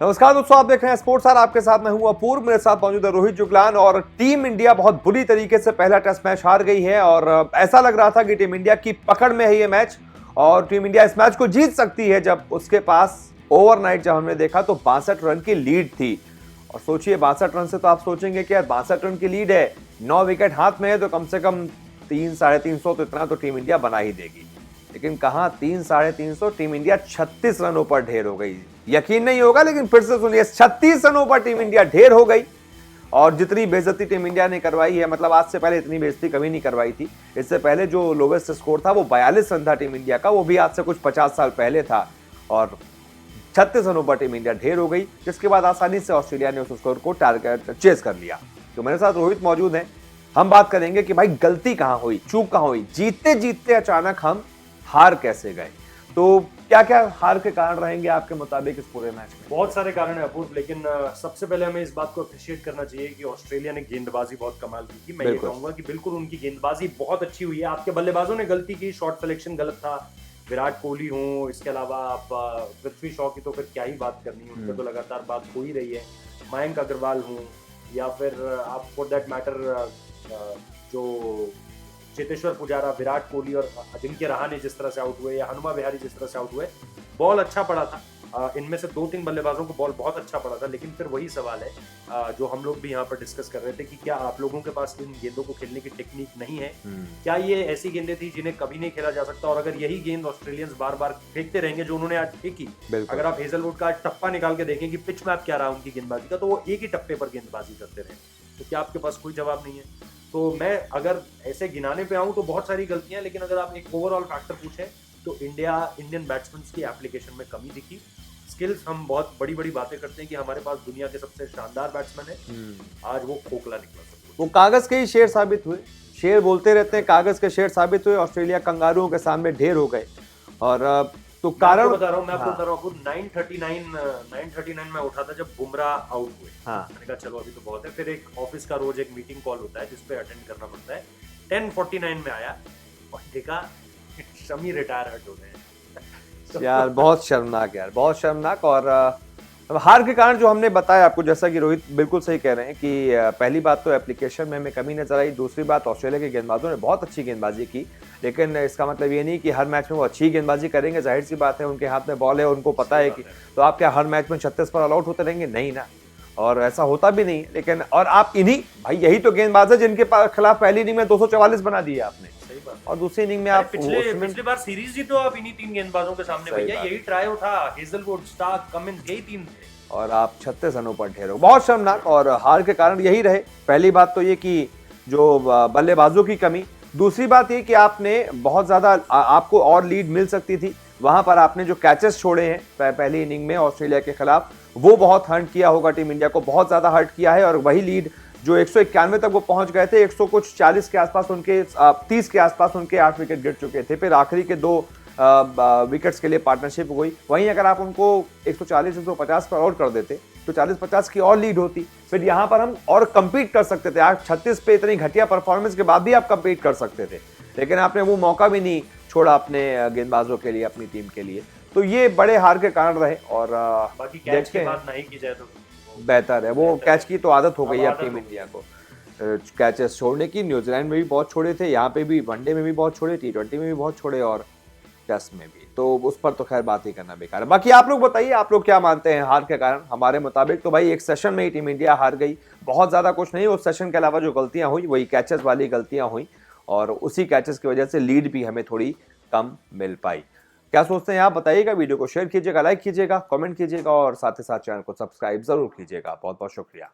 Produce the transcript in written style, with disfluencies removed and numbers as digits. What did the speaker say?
नमस्कार दोस्तों, आप देख रहे हैं स्पोर्ट्स आवर। आपके साथ मैं हूं अपूर्व, मेरे साथ मौजूद है रोहित जुगलान। और टीम इंडिया बहुत बुरी तरीके से पहला टेस्ट मैच हार गई है और ऐसा लग रहा था कि टीम इंडिया की पकड़ में है ये मैच और टीम इंडिया इस मैच को जीत सकती है, जब उसके पास ओवरनाइट जब हमने देखा तो 62 रन की लीड थी। और सोचिए 62 रन से तो आप सोचेंगे कि यार 62 रन की लीड है, 9 विकेट हाथ में है, तो कम से कम 300-350 तो इतना तो टीम इंडिया बना ही देगी। लेकिन कहां 300-350, टीम इंडिया 36 रनों पर ढेर हो गई। यकीन नहीं होगा लेकिन फिर से सुनिए, 36 रनों पर टीम इंडिया ढेर हो गई। और जितनी बेइज्जती टीम इंडिया ने करवाई है, मतलब आज से पहले इतनी बेइज्जती कभी नहीं करवाई थी। इससे पहले जो लोवेस्ट स्कोर था वो 42 रन था टीम इंडिया का, वो भी आज से कुछ 50 साल पहले था। और 36 रनों पर टीम इंडिया ढेर हो गई, जिसके बाद आसानी से ऑस्ट्रेलिया ने उस स्कोर को टारगेट चेस कर लिया। तो मेरे साथ रोहित मौजूद हैं, हम बात करेंगे कि भाई गलती कहां हुई, चूक कहां हुई, जीतते जीतते अचानक हम हार कैसे गए। तो क्या क्या हार के कारण रहेंगे आपके मुताबिक इस पूरे मैच में? बहुत सारे कारण है अपूर्व, लेकिन सबसे पहले हमें इस बात को अप्रिशिएट करना चाहिए कि ऑस्ट्रेलिया ने गेंदबाजी बहुत कमाल की थी। मैं ये कहूंगा कि बिल्कुल उनकी गेंदबाजी बहुत अच्छी हुई है। आपके बल्लेबाजों ने गलती की, शॉट सिलेक्शन गलत था। विराट कोहली हो, इसके अलावा आप पृथ्वी शॉ की तो फिर क्या ही बात करनी है, उन पर तो लगातार बात हो ही रही है। मयंक अग्रवाल हो, या फिर आप फॉर दैट मैटर जो चेतेश्वर पुजारा, विराट कोहली और अजिंक्य रहाणे जिस तरह से आउट हुए, या हनुमा विहारी जिस तरह से आउट हुए, बॉल अच्छा पड़ा था। इनमें से 2-3 बल्लेबाजों को बॉल बहुत अच्छा पड़ा था। लेकिन फिर वही सवाल है जो हम लोग भी यहाँ पर डिस्कस कर रहे थे कि क्या आप लोगों के पास इन गेंदों को खेलने की टेक्निक नहीं है? क्या ये ऐसी गेंदें थी जिन्हें कभी नहीं खेला जा सकता? और अगर यही गेंद ऑस्ट्रेलियंस बार बार फेंकते रहेंगे जो उन्होंने आज फेंकी, अगर आप हेजलवुड का आज टप्पा निकाल के देखें कि पिच मैप क्या रहा उनकी गेंदबाजी का, तो वो एक ही टप्पे पर गेंदबाजी करते रहे। तो क्या आपके पास कोई जवाब नहीं है? तो मैं अगर ऐसे गिनाने पे आऊं तो बहुत सारी गलतियां, लेकिन अगर आप एक ओवरऑल फैक्टर पूछें तो इंडियन बैट्समैन की एप्लीकेशन में कमी दिखी। स्किल्स, हम बहुत बड़ी बड़ी बातें करते हैं कि हमारे पास दुनिया के सबसे शानदार बैट्समैन है, आज वो खोखला निकला सब। वो कागज के ही शेर साबित हुए। शेर बोलते रहते हैं, कागज के शेर साबित हुए। ऑस्ट्रेलिया कंगारुओं के सामने ढेर हो गए। और तो कारण बता रहा हूँ, मैं आपको बता रहा हूँ, 9:39 में उठा था जब बुमराह आउट हुए। मैंने कहा चलो अभी तो बहुत है। फिर एक ऑफिस का रोज एक मीटिंग कॉल होता है जिसपे अटेंड करना पड़ता है। 10:49 में आया और देखा शमी रिटायर हट हो गए। यार बहुत शर्मनाक, यार बहुत शर्मनाक। और हार के कारण जो हमने बताया आपको, जैसा कि रोहित बिल्कुल सही कह रहे हैं कि पहली बात तो एप्लीकेशन में हमें कमी नजर आई। दूसरी बात, ऑस्ट्रेलिया के गेंदबाजों ने बहुत अच्छी गेंदबाजी की, लेकिन इसका मतलब ये नहीं कि हर मैच में वो अच्छी गेंदबाजी करेंगे। जाहिर सी बात है, उनके हाथ में बॉल है, उनको पता है कि तो आप क्या हर मैच में 36 पर ऑल आउट होते रहेंगे? नहीं ना, और ऐसा होता भी नहीं। लेकिन और आप इन्हीं, भाई यही तो गेंदबाज है जिनके खिलाफ पहली इनिंग में 244 बना दिए आपने, और दूसरी इनिंग में आप पिछली बार सीरीज जीतो आप इन्हीं 3 गेंदबाजों के सामने। भैया यही ट्रायो था, हेजलवुड, स्टार्क, कमिंस, यही 3 थे और आप 36 रनों पर ढेर हो। बहुत शर्मनाक। और हार के कारण यही रहे। पहली बात तो ये कि जो बल्लेबाजों की कमी, दूसरी बात ये कि आपने बहुत ज्यादा, आपको और लीड मिल सकती थी, वहां पर आपने जो कैचेस छोड़े हैं पहली इनिंग में ऑस्ट्रेलिया के खिलाफ, वो बहुत हर्ट किया होगा टीम इंडिया को, बहुत ज्यादा हर्ट किया है। और वही लीड जो 191 तक वो पहुंच गए थे, 140 के आसपास उनके, 30 के आसपास उनके 8 विकेट गिर चुके थे। फिर आखिरी के 2 विकेट्स के लिए पार्टनरशिप हुई। वहीं अगर आप उनको 140-150 पर आउट कर देते तो 40-50 की और लीड होती। फिर यहां पर हम और कंपीट कर सकते थे। आप 36 पे इतनी घटिया परफॉर्मेंस के बाद भी आप कंपीट कर सकते थे, लेकिन आपने वो मौका भी नहीं छोड़ा अपने गेंदबाजों के लिए, अपनी टीम के लिए। तो ये बड़े हार के कारण रहे। और बाकी कैच की बात नहीं की जाए तो बेहतर है। वो कैच की तो आदत हो गई है अब टीम इंडिया को, कैचेस छोड़ने की। न्यूजीलैंड में भी बहुत छोड़े थे, यहाँ पे भी, वनडे में भी बहुत छोड़े, T20 में भी बहुत छोड़े, और टेस्ट में भी। तो उस पर तो खैर बात ही करना बेकार है। बाकी आप लोग बताइए, आप लोग क्या मानते हैं हार के कारण? हमारे मुताबिक तो भाई एक सेशन में ही टीम इंडिया हार गई, बहुत ज्यादा कुछ नहीं। उस सेशन के अलावा जो गलतियां हुई वही कैचेस वाली गलतियां हुई, और उसी कैचेस की वजह से लीड भी हमें थोड़ी कम मिल पाई। क्या सोचते हैं आप? बताइएगा। वीडियो को शेयर कीजिएगा, लाइक कीजिएगा, कमेंट कीजिएगा, और साथ ही साथ चैनल को सब्सक्राइब जरूर कीजिएगा। बहुत बहुत शुक्रिया।